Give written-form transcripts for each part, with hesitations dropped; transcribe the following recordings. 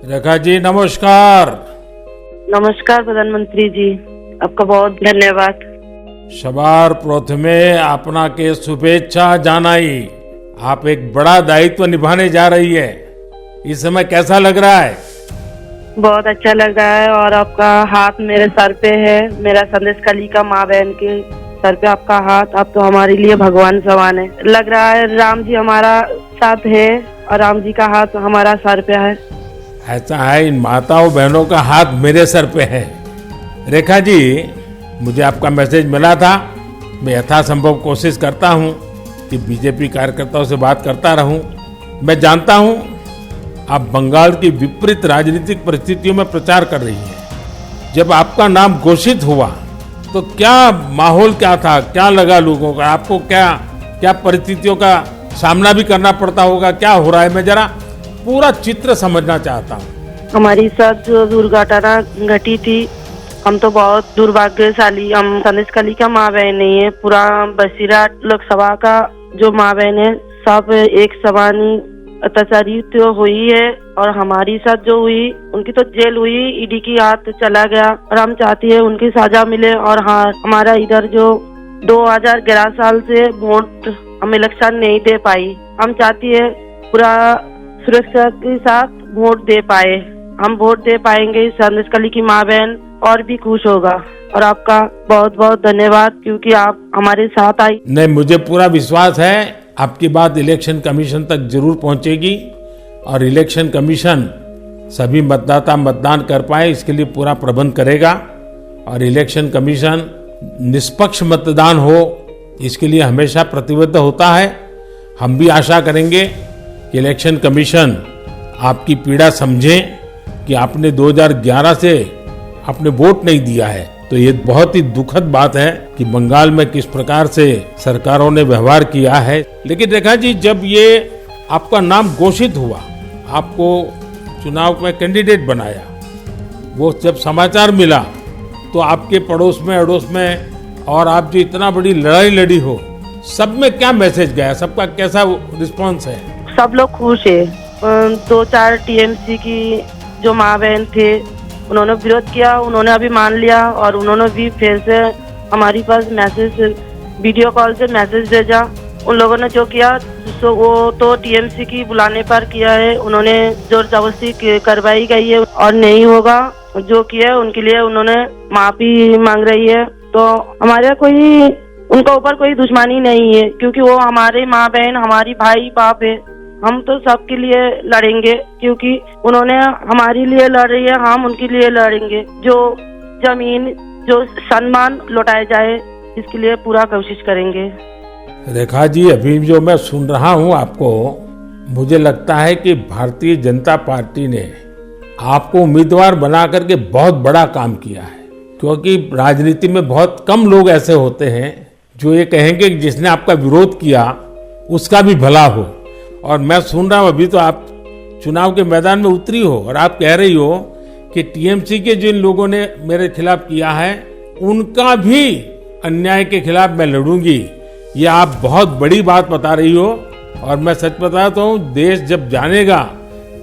रेखा जी नमस्कार। नमस्कार प्रधानमंत्री जी, आपका बहुत धन्यवाद। सवार प्रथमे आपनाके शुभेच्छा जानाई। आप एक बड़ा दायित्व निभाने जा रही है, इस समय कैसा लग रहा है? बहुत अच्छा लग रहा है और आपका हाथ मेरे सर पे है। मेरा संदेश कली का माँ बहन के सर पे आपका हाथ, आप तो हमारे लिए भगवान समान है। लग रहा है राम जी हमारा साथ है और राम जी का हाथ हमारा सर पे है। ऐसा है, इन माताओं बहनों का हाथ मेरे सर पे है। रेखा जी, मुझे आपका मैसेज मिला था। मैं यथासंभव कोशिश करता हूं कि बीजेपी कार्यकर्ताओं से बात करता रहूं। मैं जानता हूं आप बंगाल की विपरीत राजनीतिक परिस्थितियों में प्रचार कर रही हैं। जब आपका नाम घोषित हुआ तो क्या माहौल क्या था, क्या लगा लोगों का? आपको क्या क्या परिस्थितियों का सामना भी करना पड़ता होगा? क्या हो रहा है, मैं जरा पूरा चित्र समझना चाहता हूँ। हमारी साथ जो दुर्घटना घटी थी, हम तो बहुत दुर्भाग्यशाली। हम संदेश कली का माँ बहन नहीं है, पूरा बसीरा लोकसभा का जो माँ बहन है सब एक समान अत्याचारी तो हुई है। और हमारी साथ जो हुई उनकी तो जेल हुई, ईडी की हाथ चला गया और हम चाहती है उनकी सजा मिले। और हाँ, हमारा इधर जो 2011 साल से वोट हम इलेक्शन नहीं दे पाई, हम चाहती है पूरा सुरक्षा के साथ वोट दे पाए। हम वोट दे पाएंगे, संदेश कली की माँ बहन और भी खुश होगा। और आपका बहुत बहुत धन्यवाद क्योंकि आप हमारे साथ आई। नहीं, मुझे पूरा विश्वास है आपकी बात इलेक्शन कमीशन तक जरूर पहुंचेगी और इलेक्शन कमीशन सभी मतदाता मतदान कर पाए इसके लिए पूरा प्रबंध करेगा। और इलेक्शन कमीशन निष्पक्ष मतदान हो इसके लिए हमेशा प्रतिबद्ध होता है। हम भी आशा करेंगे कि इलेक्शन कमीशन आपकी पीड़ा समझे कि आपने 2011 से आपने वोट नहीं दिया है। तो ये बहुत ही दुखद बात है कि बंगाल में किस प्रकार से सरकारों ने व्यवहार किया है। लेकिन रेखा जी, जब ये आपका नाम घोषित हुआ, आपको चुनाव में कैंडिडेट बनाया, वो जब समाचार मिला तो आपके पड़ोस में अड़ोस में और आप जो इतना बड़ी लड़ाई लड़ी हो, सब में क्या मैसेज गया? सबका कैसा रिस्पॉन्स है? सब लोग खुश है। 2-4 टीएमसी की जो माँ बहन थे उन्होंने विरोध किया, उन्होंने अभी मान लिया और उन्होंने भी फिर से हमारे पास मैसेज, वीडियो कॉल से मैसेज भेजा। उन लोगों ने जो किया तो वो तो टीएमसी की बुलाने पर किया है, उन्होंने जोर जबरदस्ती करवाई गई है और नहीं होगा जो किया है उनके लिए उन्होंने माफी मांग रही है। तो हमारे कोई उनका ऊपर कोई दुश्मनी नहीं है क्योंकि वो हमारे माँ बहन, हमारी भाई बाप है। हम तो सबके लिए लड़ेंगे क्योंकि उन्होंने हमारे लिए लड़ रही है, हम उनके लिए लड़ेंगे। जो जमीन, जो सम्मान लौटाया जाए इसके लिए पूरा कोशिश करेंगे। रेखा जी, अभी जो मैं सुन रहा हूँ आपको, मुझे लगता है कि भारतीय जनता पार्टी ने आपको उम्मीदवार बना करके बहुत बड़ा काम किया है। क्योंकि राजनीति में बहुत कम लोग ऐसे होते हैं जो ये कहेंगे कि जिसने आपका विरोध किया उसका भी भला हो। और मैं सुन रहा हूँ अभी तो आप चुनाव के मैदान में उतरी हो और आप कह रही हो कि टीएमसी के जिन लोगों ने मेरे खिलाफ किया है उनका भी अन्याय के खिलाफ मैं लड़ूंगी। ये आप बहुत बड़ी बात बता रही हो। और मैं सच बताता हूँ, देश जब जानेगा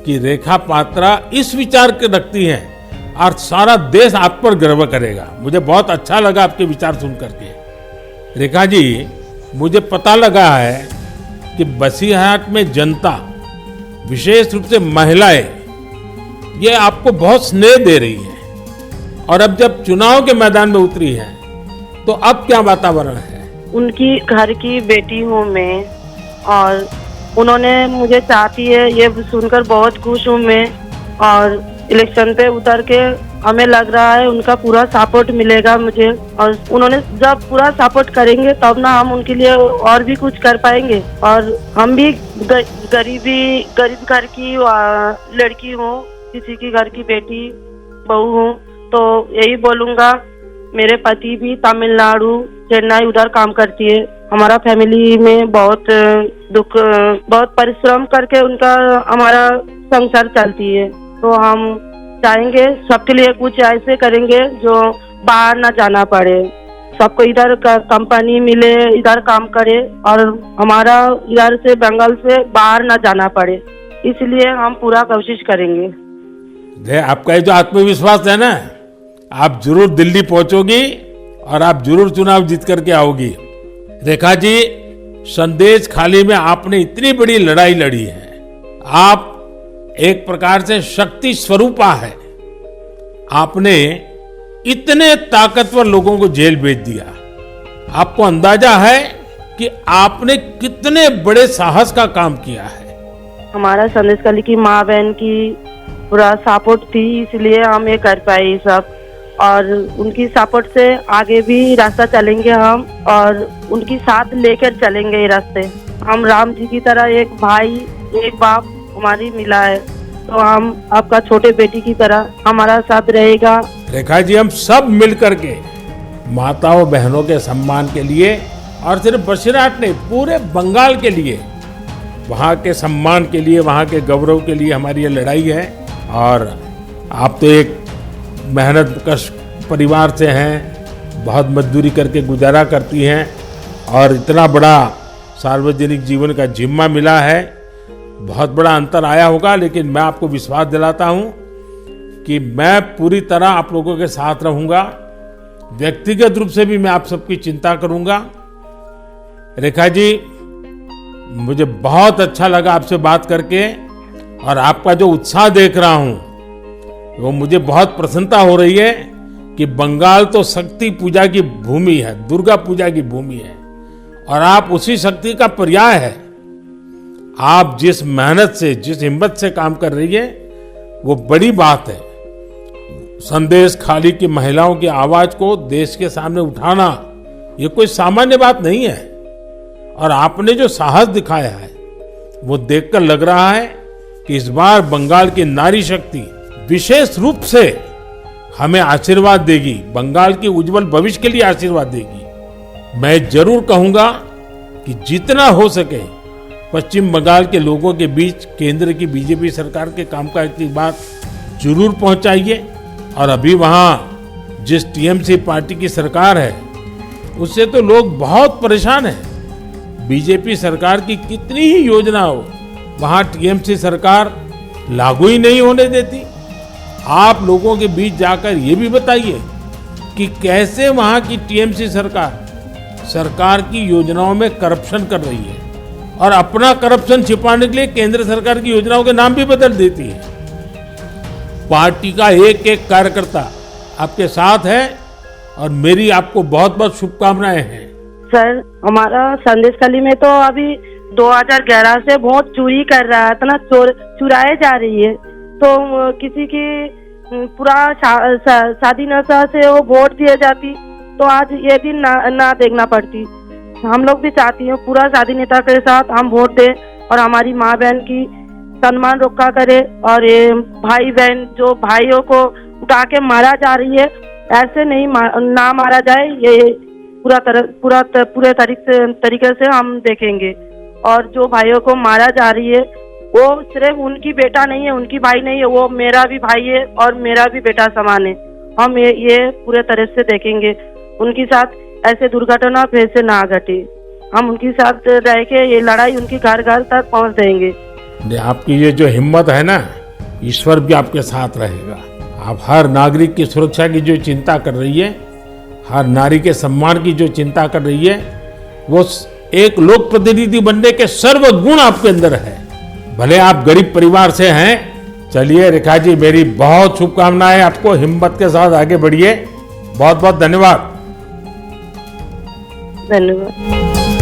कि रेखा पात्रा इस विचार के रखती हैं और सारा देश आप पर गर्व करेगा। मुझे बहुत अच्छा लगा आपके विचार सुन करके। रेखा जी, मुझे पता लगा है कि बसीरहाट में जनता, विशेष रूप से महिलाएं, ये आपको बहुत स्नेह दे रही है। और अब जब चुनाव के मैदान में उतरी है तो अब क्या वातावरण है? उनकी घर की बेटी हूँ मैं और उन्होंने मुझे चाहती है, ये सुनकर बहुत खुश हूँ मैं। और इलेक्शन पे उतर के हमें लग रहा है उनका पूरा सपोर्ट मिलेगा मुझे। और उन्होंने जब पूरा सपोर्ट करेंगे तब ना हम उनके लिए और भी कुछ कर पाएंगे। और हम भी गरीब घर की लड़की हूँ, किसी की घर की बेटी बहू हूँ। तो यही बोलूँगा, मेरे पति भी तमिलनाडु, चेन्नई उधर काम करती है। हमारा फैमिली में बहुत दुख, बहुत परिश्रम करके उनका हमारा संसार चलती है। तो हम चाहेंगे सबके लिए कुछ ऐसे करेंगे जो बाहर ना जाना पड़े, सबको इधर का कंपनी मिले, इधर काम करे और हमारा इधर से बंगाल से बाहर ना जाना पड़े। इसलिए हम पूरा कोशिश करेंगे। आपका ये जो आत्मविश्वास है ना, आप जरूर दिल्ली पहुंचोगी और आप जरूर चुनाव जीत करके आओगी। रेखा जी, संदेश खाली में आपने इतनी बड़ी लड़ाई लड़ी है। आप एक प्रकार से शक्ति स्वरूपा है। आपने इतने ताकतवर लोगों को जेल भेज दिया। आपको अंदाजा है कि आपने कितने बड़े साहस का काम किया है। हमारा संदेशखाली की माँ बहन की पूरा सपोर्ट थी, इसलिए हम ये कर पाए ये सब। और उनकी सपोर्ट से आगे भी रास्ता चलेंगे हम, और उनकी साथ लेकर चलेंगे ये रास्ते। हम राम जी की तरह एक भाई एक बाप हमारी मिला है, तो हम आपका छोटे बेटी की तरह हमारा साथ रहेगा। रेखा जी, हम सब मिलकर के माताओं बहनों के सम्मान के लिए, और सिर्फ बसीरहाट नहीं, पूरे बंगाल के लिए, वहाँ के सम्मान के लिए, वहाँ के गौरव के लिए हमारी ये लड़ाई है। और आप तो एक मेहनत कश परिवार से हैं, बहुत मजदूरी करके गुजारा करती हैं, और इतना बड़ा सार्वजनिक जीवन का जिम्मा मिला है। बहुत बड़ा अंतर आया होगा, लेकिन मैं आपको विश्वास दिलाता हूं कि मैं पूरी तरह आप लोगों के साथ रहूंगा। व्यक्तिगत रूप से भी मैं आप सबकी चिंता करूंगा। रेखा जी, मुझे बहुत अच्छा लगा आपसे बात करके, और आपका जो उत्साह देख रहा हूं वो मुझे बहुत प्रसन्नता हो रही है कि बंगाल तो शक्ति पूजा की भूमि है, दुर्गा पूजा की भूमि है, और आप उसी शक्ति का पर्याय है। आप जिस मेहनत से, जिस हिम्मत से काम कर रही है, वो बड़ी बात है। संदेश खाली की महिलाओं की आवाज को देश के सामने उठाना ये कोई सामान्य बात नहीं है। और आपने जो साहस दिखाया है वो देखकर लग रहा है कि इस बार बंगाल की नारी शक्ति विशेष रूप से हमें आशीर्वाद देगी, बंगाल की उज्जवल भविष्य के लिए आशीर्वाद देगी। मैं जरूर कहूंगा कि जितना हो सके पश्चिम बंगाल के लोगों के बीच केंद्र की बीजेपी सरकार के कामकाज की बात जरूर पहुंचाइए। और अभी वहां जिस टीएमसी पार्टी की सरकार है उससे तो लोग बहुत परेशान हैं। बीजेपी सरकार की कितनी ही योजना हो, वहां टीएमसी सरकार लागू ही नहीं होने देती। आप लोगों के बीच जाकर ये भी बताइए कि कैसे वहां की टीएमसी सरकार की योजनाओं में करप्शन कर रही है, और अपना करप्शन छिपाने के लिए केंद्र सरकार की योजनाओं के नाम भी बदल देती है। पार्टी का एक एक कार्यकर्ता आपके साथ है, और मेरी आपको बहुत बहुत शुभकामनाएं हैं। सर, हमारा संदेशखाली में तो अभी 2011 से बहुत चोरी कर रहा है, इतना चुराए जा रही है। तो किसी की पूरा शादी नशा से वो वोट दिए जाती, तो आज ये दिन ना देखना पड़ती। हम लोग भी चाहती हैं पूरा शादी नेता के साथ हम वोट दें, और हमारी माँ बहन की सम्मान रक्षा करे। और ये भाई बहन जो भाइयों को उठा के मारा जा रही है, ऐसे नहीं ना मारा जाए, ये पूरे तरीके से हम देखेंगे। और जो भाइयों को मारा जा रही है वो सिर्फ उनकी बेटा नहीं है, उनकी भाई नहीं है, वो मेरा भी भाई है और मेरा भी बेटा समान है। हम ये पूरे तरह से देखेंगे, उनके साथ ऐसे दुर्घटना फिर से ना घटे। हम उनके साथ रह के ये लड़ाई उनकी घर घर तक पहुंच देंगे। आपकी ये जो हिम्मत है ना, ईश्वर भी आपके साथ रहेगा। आप हर नागरिक की सुरक्षा की जो चिंता कर रही है, हर नारी के सम्मान की जो चिंता कर रही है, वो एक लोक प्रतिनिधि बनने के सर्वगुण आपके अंदर है। भले आप गरीब परिवार से हैं। चलिए रेखा जी, मेरी बहुत शुभकामनाएं आपको, हिम्मत के साथ आगे बढ़िए। बहुत बहुत धन्यवाद। धन्यवाद।